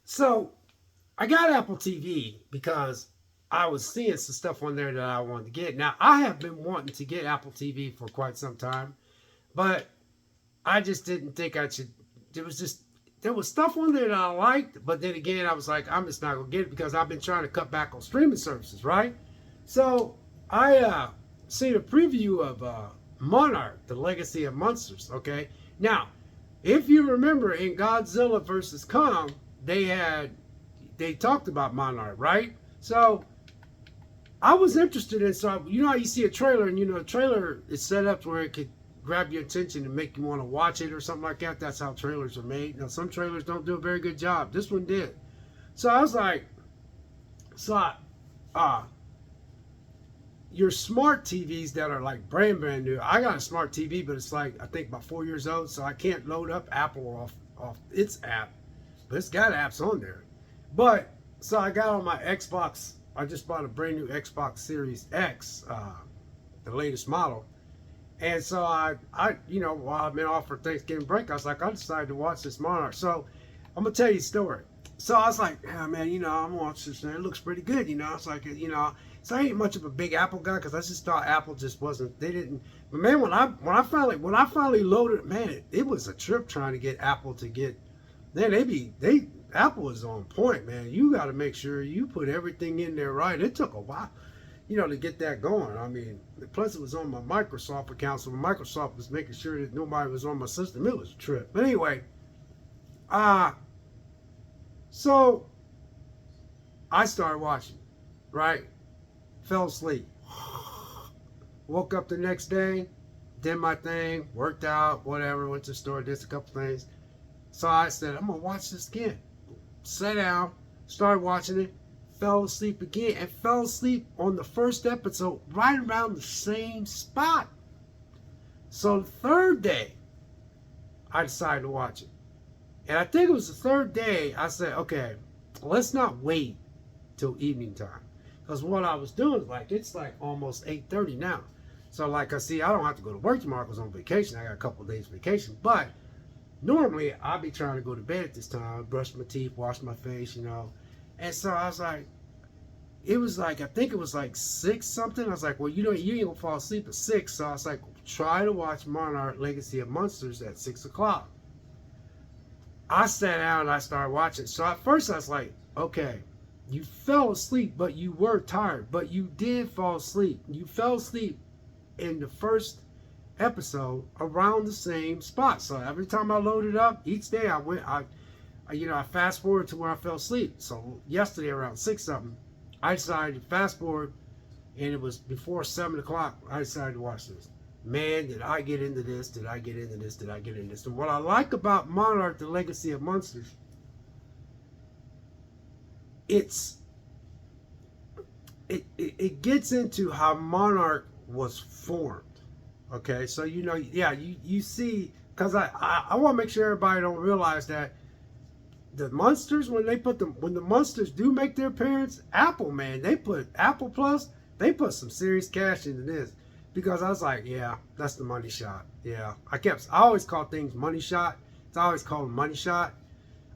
So I got Apple TV because I was seeing some stuff on there that I wanted to get. Now I have been wanting to get Apple TV for quite some time, but I just didn't think I should. There was just there was stuff on there that I liked, but then again, I was like, I'm just not gonna get it because I've been trying to cut back on streaming services, right? So I seen a preview of Monarch: The Legacy of Monsters. Okay, now if you remember in Godzilla versus Kong, they talked about Monarch, right? So I was interested in, so you know how you see a trailer and the trailer is set up where it could grab your attention and make you want to watch it or something like that. That's how trailers are made. Now some trailers don't do a very good job. This one did. So I was like, so I, uh your smart TVs that are like brand new. I got a smart TV, but it's like I think about 4 years old, so I can't load up Apple off its app, but it's got apps on there. But so I got on my Xbox. I just bought a brand new Xbox Series X, the latest model. And so while I've been off for Thanksgiving break, I was like, I decided to watch this Monarch. So I'm gonna tell you a story. So I was like, yeah, man, I'm gonna watch this. It looks pretty good, It's like, so I ain't much of a big Apple guy because I just thought Apple just wasn't. They didn't. But man, when I finally loaded, man, it was a trip trying to get Apple to get. Man, Apple is on point, man. You got to make sure you put everything in there right. It took a while, to get that going. I mean, plus it was on my Microsoft account, so Microsoft was making sure that nobody was on my system. It was a trip. But anyway, uh, so I started watching, right? Fell asleep. Woke up the next day, did my thing, worked out, whatever, went to the store, did a couple things. So I said, I'm going to watch this again. Sat down, started watching it, fell asleep again, and fell asleep on the first episode right around the same spot. So the third day, I decided to watch it. And I think it was the third day, I said, okay, let's not wait till evening time. Because what I was doing is it's like almost 8:30 now. So I don't have to go to work tomorrow because I'm on vacation. I got a couple of days vacation. But normally I'd be trying to go to bed at this time, brush my teeth, wash my face, And so I was like, I think it was like 6 something. I was like, well, you ain't gonna fall asleep at 6. So I was like, try to watch Monarch Legacy of Monsters at 6 o'clock. I sat down and I started watching. So at first I was like, okay, you fell asleep, but you were tired. But you did fall asleep. You fell asleep in the first episode around the same spot. So every time I loaded up, each day I fast forward to where I fell asleep. So yesterday around 6 something, I decided to fast forward, and it was before 7 o'clock. I decided to watch this. Man, did I get into this? Did I get into this? Did I get into this? And what I like about Monarch: The Legacy of Monsters, it gets into how Monarch was formed. Okay, so you see, because I want to make sure everybody don't realize that the monsters, when the monsters do make their appearance, Apple, man, they put Apple Plus, they put some serious cash into this, because I was like, yeah, that's the money shot. Yeah, I always call things money shot. It's always called money shot.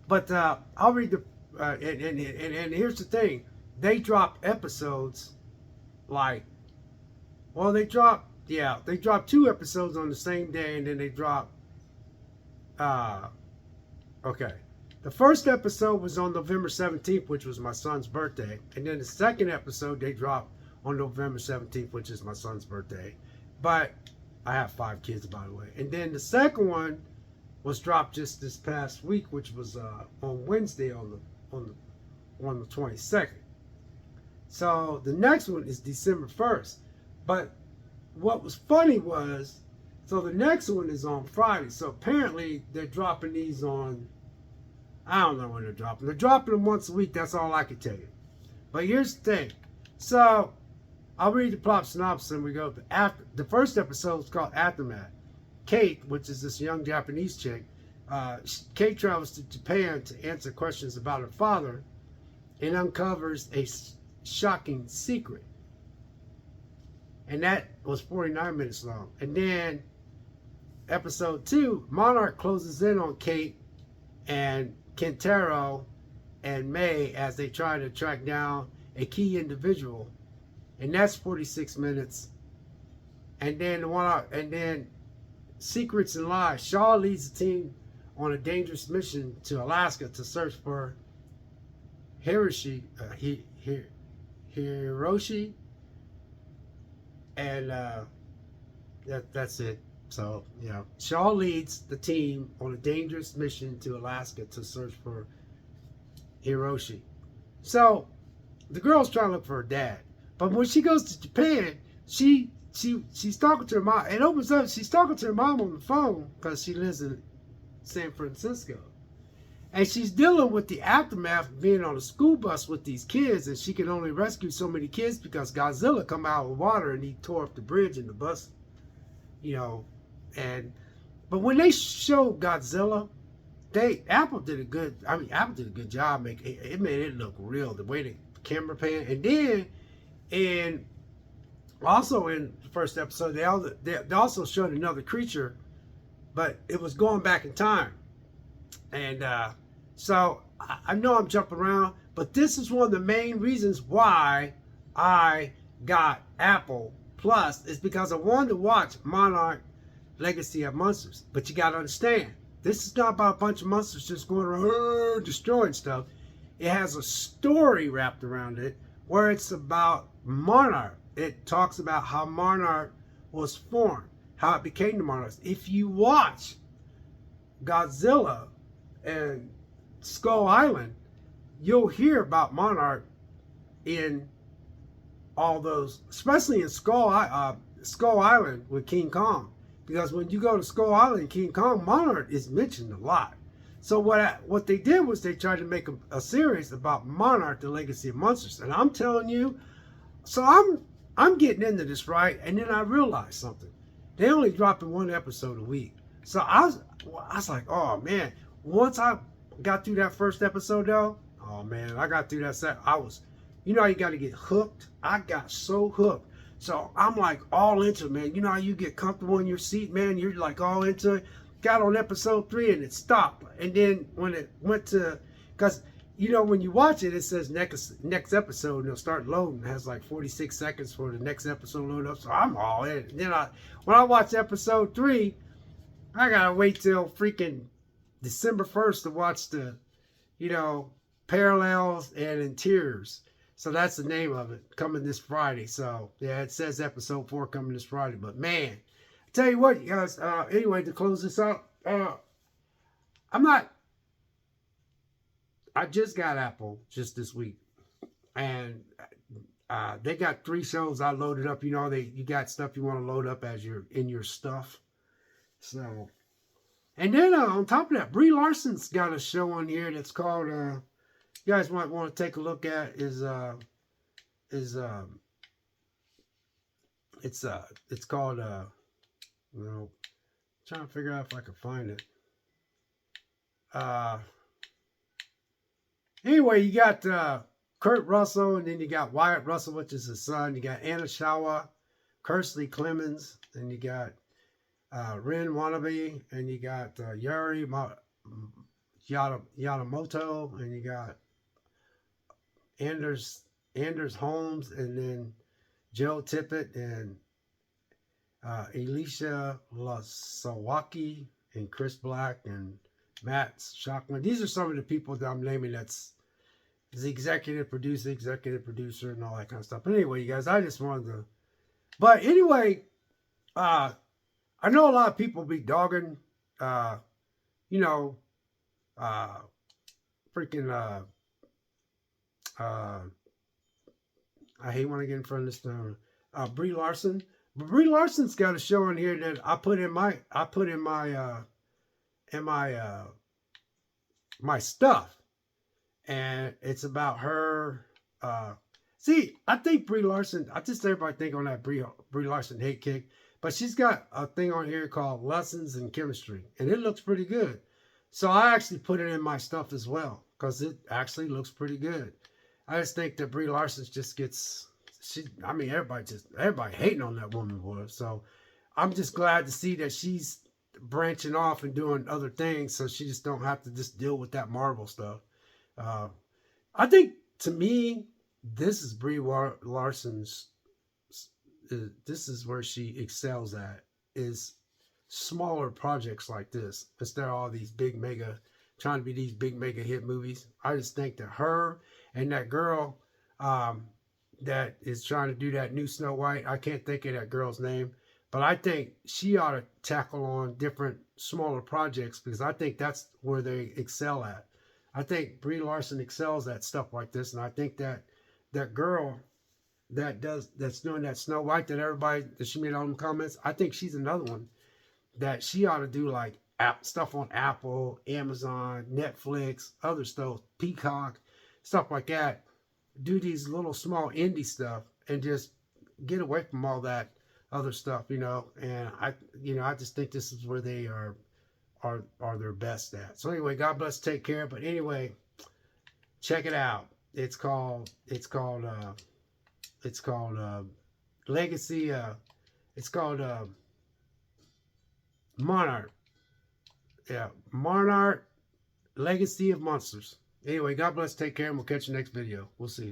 But I'll read the and here's the thing, they drop episodes like, well, they drop 2 episodes on the same day, and then they drop okay. The first episode was on November 17th, which was my son's birthday. And then the second episode they dropped on November 17th, which is my son's birthday. But I have 5 kids, by the way. And then the second one was dropped just this past week, which was on Wednesday on the 22nd. So the next one is December 1st. But what was funny was, so the next one is on Friday. So apparently they're dropping these on, I don't know when they're dropping. They're dropping them once a week. That's all I can tell you. But here's the thing. So I'll read the plot synopsis and we go to after. The first episode is called Aftermath. Kate, which is this young Japanese chick, Kate travels to Japan to answer questions about her father and uncovers a shocking secret. And that was 49 minutes long. And then episode 2, Monarch closes in on Kate and Kentaro and May as they try to track down a key individual, and that's 46 minutes. And then Secrets and Lies. Shaw leads the team on a dangerous mission to Alaska to search for Hiroshi, and that's it. So, Shaw leads the team on a dangerous mission to Alaska to search for Hiroshi. So, the girl's trying to look for her dad. But when she goes to Japan, she's talking to her mom. It opens up, she's talking to her mom on the phone because she lives in San Francisco. And she's dealing with the aftermath of being on a school bus with these kids, and she can only rescue so many kids because Godzilla come out of the water and he tore up the bridge and the bus, but when they showed Godzilla, Apple did a good job making it made it look real, the way the camera pan. And then and also in the first episode they also showed another creature, but it was going back in time. And so I know I'm jumping around, but this is one of the main reasons why I got Apple Plus, is because I wanted to watch Monarch Legacy of Monsters. But you got to understand, this is not about a bunch of monsters just going around destroying stuff. It has a story wrapped around it where it's about Monarch. It talks about how Monarch was formed, how it became the Monarch. If you watch Godzilla and Skull Island, you'll hear about Monarch in all those, especially in Skull Island with King Kong. Because when you go to Skull Island, King Kong, Monarch is mentioned a lot. So what they did was they tried to make a series about Monarch, the Legacy of Monsters. And I'm telling you, so I'm getting into this, right? And then I realized something. They only dropping one episode a week. So I was like, oh man. Once I got through that first episode though, oh man, I got through that set. How you got to get hooked. I got so hooked. So I'm like all into it, man. You know how you get comfortable in your seat, man? You're like all into it. Got on episode 3 and it stopped. And then when it went to, because when you watch it, it says next episode, and it'll start loading. It has like 46 seconds for the next episode to load up. So I'm all in. And then when I watch episode 3, I gotta wait till freaking December 1st to watch the, Parallels and Interiors. So that's the name of it, coming this Friday. So yeah, it says episode 4 coming this Friday. But man, I tell you what, you guys. Anyway, to close this up, I just got Apple just this week, and they got 3 shows I loaded up. You got stuff you want to load up as you're in your stuff. So, and then on top of that, Brie Larson's got a show on here that's called. You guys might want to take a look at it's called trying to figure out if I can find it. Anyway, you got Kurt Russell, and then you got Wyatt Russell, which is his son. You got Anna Shawa, Kersley Clemens, and you got Ren Wannabe, and you got Yuri Yamamoto, and you got Anders Holmes, and then Joe Tippett, and Elisha Lasawaki, and Chris Black, and Matt Shockman. These are some of the people that I'm naming that's the executive producer, and all that kind of stuff. But anyway, you guys, I just wanted to. But anyway, I know a lot of people be dogging, freaking, I hate when I get in front of this thing. Brie Larson. But Brie Larson's got a show on here that I put in my my stuff, and it's about her. See, I think Brie Larson. I just everybody think on that Brie Larson hate kick, but she's got a thing on here called Lessons in Chemistry, and it looks pretty good. So I actually put it in my stuff as well because it actually looks pretty good. I just think that Brie Larson just gets. Everybody hating on that woman for it. So I'm just glad to see that she's branching off and doing other things, so she just don't have to just deal with that Marvel stuff. I think to me, this is Larson's. This is where she excels at, is smaller projects like this instead of all these big mega, trying to be these big mega hit movies. I just think that her and that girl um, that is trying to do that new Snow White, I can't think of that girl's name, but I think she ought to tackle on different smaller projects because I think that's where they excel at. I think Brie Larson excels at stuff like this, and I think that that girl that's doing that Snow White that everybody that she made all them comments, I think she's another one that she ought to do like app stuff on Apple, Amazon, Netflix, other stuff, Peacock, stuff like that. Do these little small indie stuff and just get away from all that other stuff, you know. And I just think this is where they are their best at. So anyway, God bless, take care. But anyway, check it out. It's called Legacy. It's called Monarch. Yeah, Monarch Legacy of Monsters. Anyway, God bless, take care, and we'll catch you next video. We'll see you.